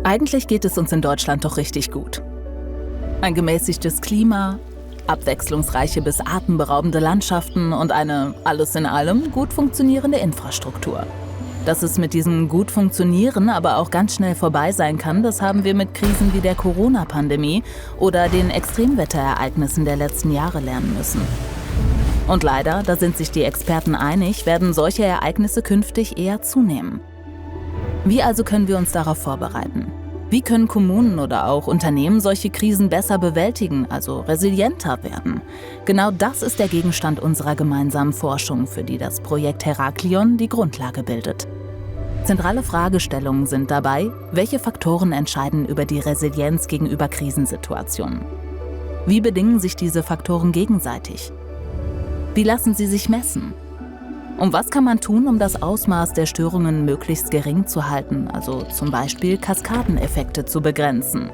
Eigentlich geht es uns in Deutschland doch richtig gut. Ein gemäßigtes Klima, abwechslungsreiche bis atemberaubende Landschaften und eine, alles in allem, gut funktionierende Infrastruktur. Dass es mit diesem gut funktionieren aber auch ganz schnell vorbei sein kann, das haben wir mit Krisen wie der Corona-Pandemie oder den Extremwetterereignissen der letzten Jahre lernen müssen. Und leider, da sind sich die Experten einig, werden solche Ereignisse künftig eher zunehmen. Wie also können wir uns darauf vorbereiten? Wie können Kommunen oder auch Unternehmen solche Krisen besser bewältigen, also resilienter werden? Genau das ist der Gegenstand unserer gemeinsamen Forschung, für die das Projekt Heraklion die Grundlage bildet. Zentrale Fragestellungen sind dabei, welche Faktoren entscheiden über die Resilienz gegenüber Krisensituationen? Wie bedingen sich diese Faktoren gegenseitig? Wie lassen sie sich messen? Und was kann man tun, um das Ausmaß der Störungen möglichst gering zu halten, also zum Beispiel Kaskadeneffekte zu begrenzen?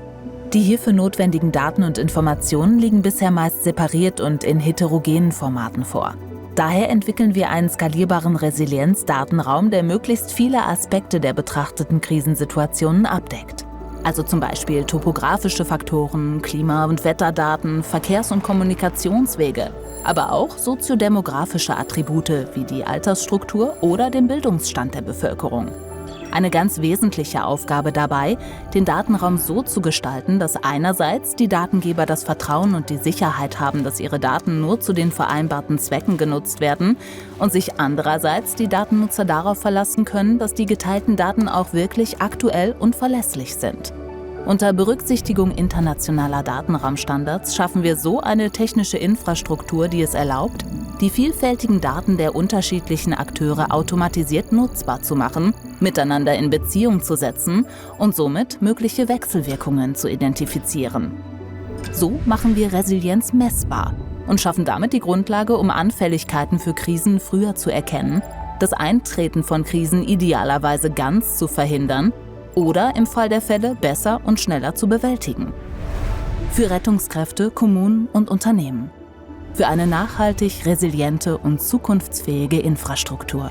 Die hierfür notwendigen Daten und Informationen liegen bisher meist separiert und in heterogenen Formaten vor. Daher entwickeln wir einen skalierbaren Resilienz-Datenraum, der möglichst viele Aspekte der betrachteten Krisensituationen abdeckt. Also zum Beispiel topografische Faktoren, Klima- und Wetterdaten, Verkehrs- und Kommunikationswege, aber auch soziodemografische Attribute wie die Altersstruktur oder den Bildungsstand der Bevölkerung. Eine ganz wesentliche Aufgabe dabei, den Datenraum so zu gestalten, dass einerseits die Datengeber das Vertrauen und die Sicherheit haben, dass ihre Daten nur zu den vereinbarten Zwecken genutzt werden und sich andererseits die Datennutzer darauf verlassen können, dass die geteilten Daten auch wirklich aktuell und verlässlich sind. Unter Berücksichtigung internationaler Datenraumstandards schaffen wir so eine technische Infrastruktur, die es erlaubt, die vielfältigen Daten der unterschiedlichen Akteure automatisiert nutzbar zu machen, miteinander in Beziehung zu setzen und somit mögliche Wechselwirkungen zu identifizieren. So machen wir Resilienz messbar und schaffen damit die Grundlage, um Anfälligkeiten für Krisen früher zu erkennen, das Eintreten von Krisen idealerweise ganz zu verhindern oder im Fall der Fälle besser und schneller zu bewältigen. Für Rettungskräfte, Kommunen und Unternehmen. Für eine nachhaltig resiliente und zukunftsfähige Infrastruktur.